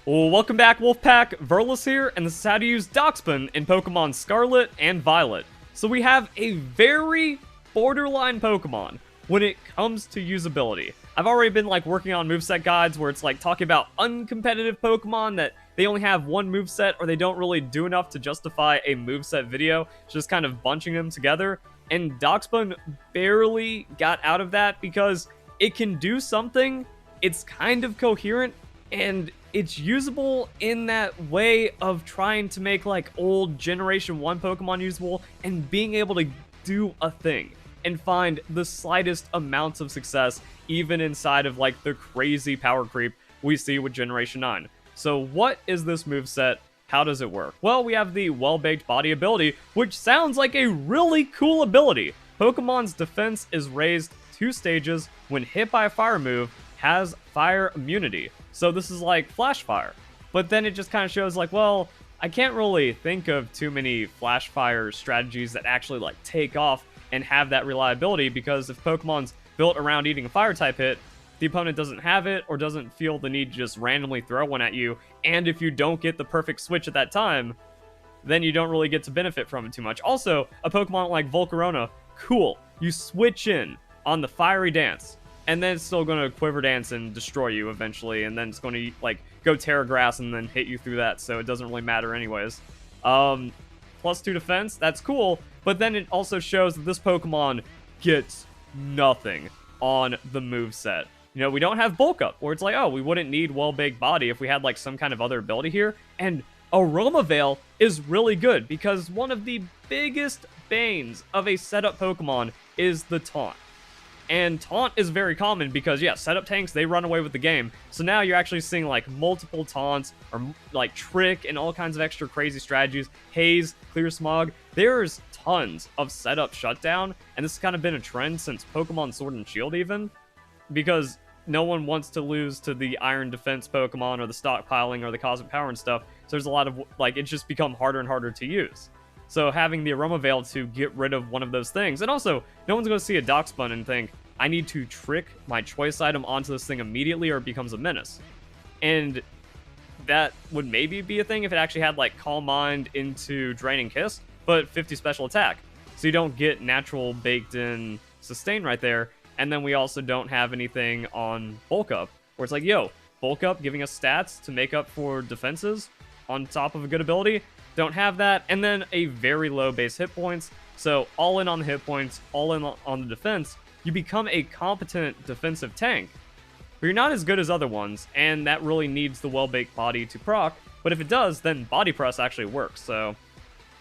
Well, welcome back, Wolfpack. Verlis here, and this is how to use Dachsbun in Pokemon Scarlet and Violet. So we have a very borderline Pokemon when it comes to usability. I've already been working on moveset guides where it's talking about uncompetitive Pokemon that they only have one moveset or they don't really do enough to justify a moveset video, just kind of bunching them together. And Dachsbun barely got out of that because it can do something, it's kind of coherent, and it's usable in that way of trying to make old Generation 1 Pokemon usable and being able to do a thing and find the slightest amounts of success even inside of the crazy power creep we see with Generation 9. So what is this moveset? How does it work? Well, we have the Well-Baked Body ability, which sounds like a really cool ability. Pokemon's defense is raised 2 stages when hit by a fire move, has fire immunity. So this is like Flash Fire. But then it just kind of shows well, I can't really think of too many Flash Fire strategies that actually take off and have that reliability, because if Pokemon's built around eating a fire type hit, the opponent doesn't have it or doesn't feel the need to just randomly throw one at you, and if you don't get the perfect switch at that time, then you don't really get to benefit from it too much. Also, a Pokemon like Volcarona, cool. You switch in on the Fiery Dance, and then it's still going to Quiver Dance and destroy you eventually, and then it's going to go Terra Grass and then hit you through that, so it doesn't really matter anyways. +2 defense, that's cool, but then it also shows that this Pokemon gets nothing on the moveset. You know, we don't have Bulk Up, where it's oh, we wouldn't need Well-Baked Body if we had some kind of other ability here, and Aroma Veil is really good, because one of the biggest banes of a setup Pokemon is the Taunt. And Taunt is very common because, yeah, setup tanks, they run away with the game. So now you're actually seeing multiple taunts or Trick and all kinds of extra crazy strategies. Haze, Clear Smog. There's tons of setup shutdown, and this has kind of been a trend since Pokemon Sword and Shield even, because no one wants to lose to the Iron Defense Pokemon or the stockpiling or the Cosmic Power and stuff. So there's a lot of, it's just become harder and harder to use. So having the Aroma Veil to get rid of one of those things, and also, no one's going to see a Dachsbun and think, I need to trick my choice item onto this thing immediately or it becomes a menace. And that would maybe be a thing if it actually had Calm Mind into Draining Kiss, but 50 special attack. So you don't get natural baked in sustain right there. And then we also don't have anything on Bulk Up, where it's yo, Bulk Up giving us stats to make up for defenses on top of a good ability. Don't have that, and then a very low base hit points. So all in on the hit points, all in on the defense, you become a competent defensive tank. But you're not as good as other ones, and that really needs the Well-Baked Body to proc. But if it does, then Body Press actually works. So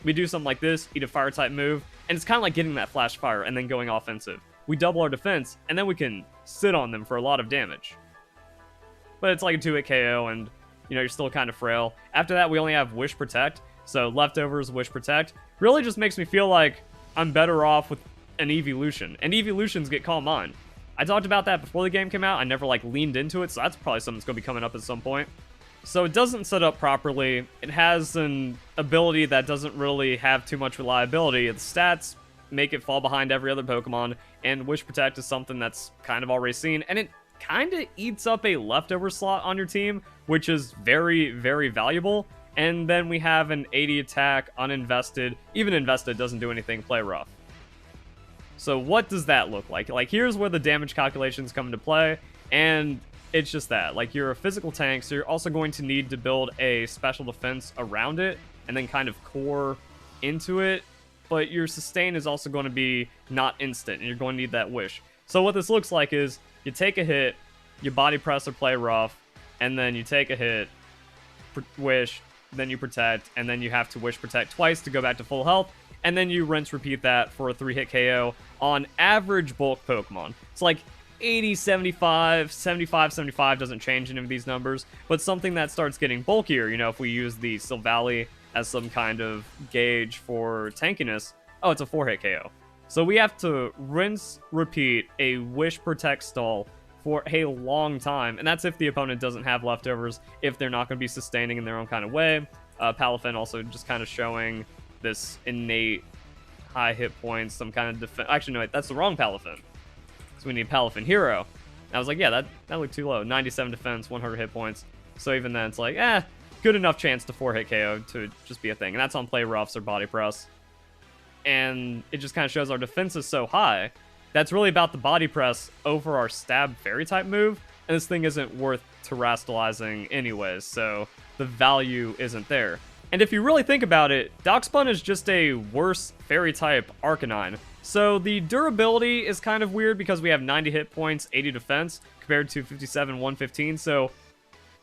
we do something like this, eat a fire type move, and it's kind of like getting that Flash Fire and then going offensive. We double our defense, and then we can sit on them for a lot of damage. But it's like a 2-hit KO, and you're still kind of frail. After that, we only have Wish Protect. So leftovers, Wish Protect. Really just makes me feel like I'm better off with an Evolution. And Evolutions get Calm Mind. I talked about that before the game came out. I never leaned into it, so that's probably something that's going to be coming up at some point. So it doesn't set up properly. It has an ability that doesn't really have too much reliability. Its stats make it fall behind every other Pokemon, and Wish Protect is something that's kind of already seen, and it kind of eats up a leftover slot on your team, which is very, very valuable. And then we have an 80 attack, uninvested. Even invested doesn't do anything, play rough. So what does that look like? Here's where the damage calculations come into play, and it's just that. You're a physical tank, so you're also going to need to build a special defense around it, and then kind of core into it. But your sustain is also going to be not instant, and you're going to need that wish. So what this looks like is, you take a hit, you body press or play rough, and then you take a hit, wish, then you protect, and then you have to Wish Protect twice to go back to full health, and then you rinse repeat that for a 3-hit KO on average bulk Pokemon. It's 80, 75, 75, 75 doesn't change any of these numbers, but something that starts getting bulkier, if we use the Silvally as some kind of gauge for tankiness, oh, it's a 4-hit KO. So we have to rinse repeat a Wish Protect stall for a long time, and that's if the opponent doesn't have leftovers, if they're not going to be sustaining in their own kind of way. Palafin also just kind of showing this innate high hit points, some kind of defense. Actually, no, wait, that's the wrong Palafin. So we need Palafin Hero. And I was yeah, that looked too low. 97 defense, 100 hit points. So even then, it's like, good enough chance to 4-hit KO to just be a thing. And that's on play roughs or body press. And it just kind of shows our defense is so high. That's really about the body press over our stab fairy type move. And this thing isn't worth terastallizing anyways, so the value isn't there. And if you really think about it, Dachsbun is just a worse fairy type Arcanine. So the durability is kind of weird because we have 90 hit points, 80 defense, compared to 57, 115, so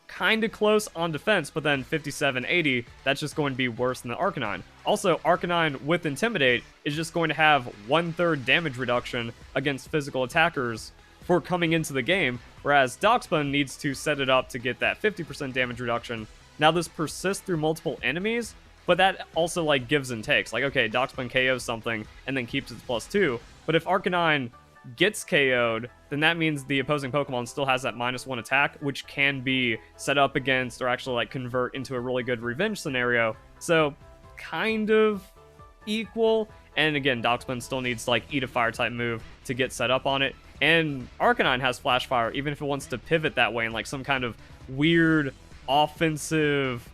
kind of close on defense, but then 57, 80, that's just going to be worse than the Arcanine. Also, Arcanine with Intimidate is just going to have 1/3 damage reduction against physical attackers for coming into the game, whereas Dachsbun needs to set it up to get that 50% damage reduction. Now this persists through multiple enemies, but that also like gives and takes. Like, okay, Dachsbun KOs something and then keeps its +2, but if Arcanine gets KO'd, then that means the opposing Pokemon still has that -1 attack, which can be set up against or actually like convert into a really good revenge scenario. So kind of equal. And again, Dachsbun still needs to like eat a fire type move to get set up on it. And Arcanine has Flash Fire, even if it wants to pivot that way in like some kind of weird offensive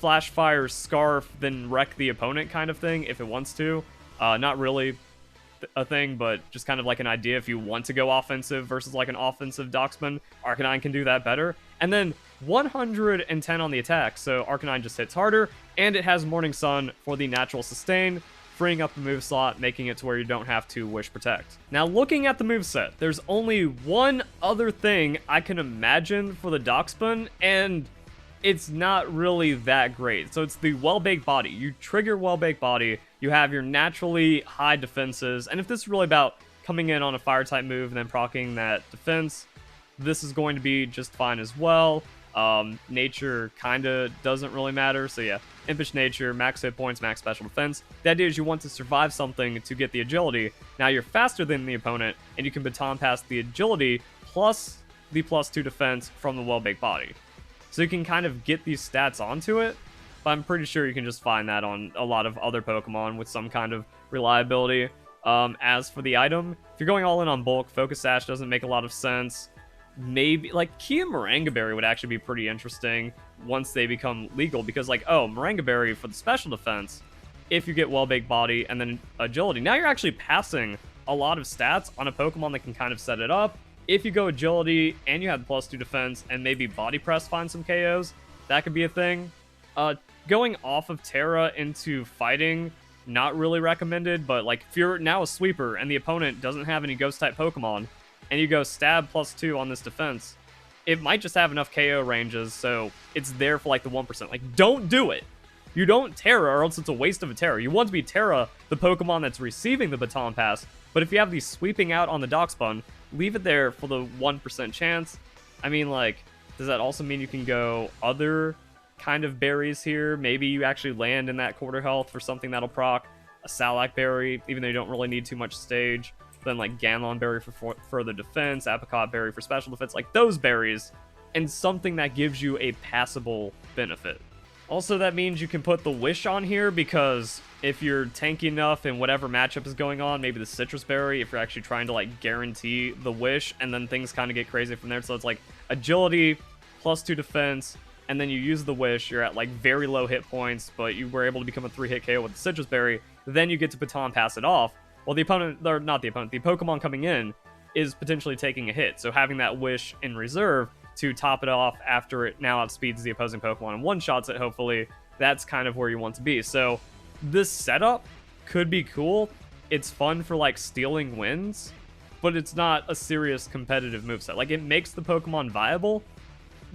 Flash Fire Scarf, then wreck the opponent kind of thing, if it wants to. Not really a thing, but just kind of like an idea if you want to go offensive versus like an offensive Dachsbun. Arcanine can do that better. And then 110 on the attack, so Arcanine just hits harder, and it has Morning Sun for the natural sustain, freeing up the move slot, making it to where you don't have to Wish Protect. Now, looking at the moveset, there's only one other thing I can imagine for the Dachsbun, and it's not really that great. So it's the Well-Baked Body. You trigger Well-Baked Body, you have your naturally high defenses, and if this is really about coming in on a fire type move and then proccing that defense, this is going to be just fine as well. Nature kinda doesn't really matter, so yeah, Impish Nature, max hit points, max special defense. The idea is you want to survive something to get the agility. Now you're faster than the opponent, and you can baton pass the agility plus the +2 defense from the Well-Baked Body. So you can kind of get these stats onto it, but I'm pretty sure you can just find that on a lot of other Pokemon with some kind of reliability. As for the item, if you're going all in on bulk, Focus Sash doesn't make a lot of sense. Maybe, like, Kia Morangaberry would actually be pretty interesting once they become legal, because, like, oh, Morangaberry for the special defense, if you get Well-Baked Body and then agility, now you're actually passing a lot of stats on a Pokemon that can kind of set it up. If you go agility and you have +2 defense and maybe body press find some KOs, that could be a thing. Going off of Terra into fighting, not really recommended, but like if you're now a sweeper and the opponent doesn't have any ghost type Pokemon and you go stab +2 on this defense, it might just have enough KO ranges, so it's there for like the 1%. Like, don't do it. You don't Terra, or else it's a waste of a Terra. You want to be Terra, the Pokemon that's receiving the baton pass, but if you have these sweeping out on the Dachsbun, leave it there for the 1% chance. I mean, like, does that also mean you can go other kind of berries here? Maybe you actually land in that quarter health for something that'll proc a Salac berry, even though you don't really need too much stage. Then like Ganlon berry for further defense, Apricot berry for special defense, like those berries, and something that gives you a passable benefit. Also, that means you can put the Wish on here, because if you're tanky enough in whatever matchup is going on, maybe the Citrus Berry, if you're actually trying to like guarantee the Wish, and then things kind of get crazy from there. So it's like agility, +2 defense, and then you use the Wish, you're at like very low hit points, but you were able to become a 3-hit KO with the Citrus Berry, then you get to baton pass it off. Well, the opponent, or not the opponent, the Pokemon coming in is potentially taking a hit. So having that Wish in reserve to top it off after it now outspeeds the opposing Pokemon and one-shots it, hopefully, that's kind of where you want to be. So this setup could be cool. It's fun for like stealing wins, but it's not a serious competitive moveset. Like, it makes the Pokemon viable,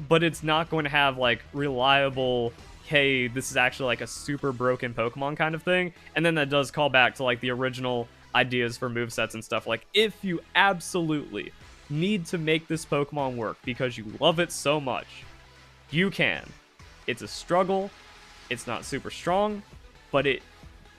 but it's not going to have like reliable, hey, this is actually like a super broken Pokemon kind of thing. And then that does call back to like the original ideas for movesets and stuff. Like, if you absolutely need to make this Pokemon work because you love it so much, you can. It's a struggle. It's not super strong, but it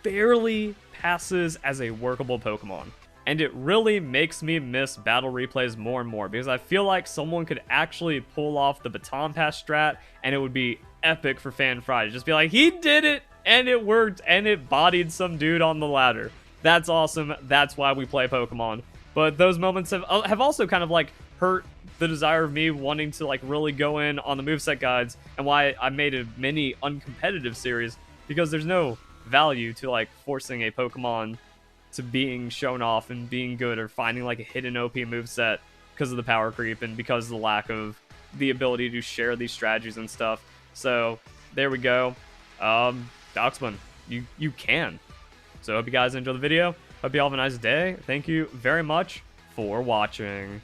barely passes as a workable Pokemon. And it really makes me miss battle replays more and more, because I feel like someone could actually pull off the baton pass strat and it would be epic for Fan Friday. Just be like, he did it and it worked and it bodied some dude on the ladder. That's awesome. That's why we play Pokemon. But those moments have also kind of like hurt the desire of me wanting to like really go in on the moveset guides, and why I made a mini uncompetitive series, because there's no value to like forcing a Pokemon to being shown off and being good, or finding like a hidden OP moveset because of the power creep and because of the lack of the ability to share these strategies and stuff. So there we go. Dachsbun, you can. So I hope you guys enjoy the video. Hope you all have a nice day. Thank you very much for watching.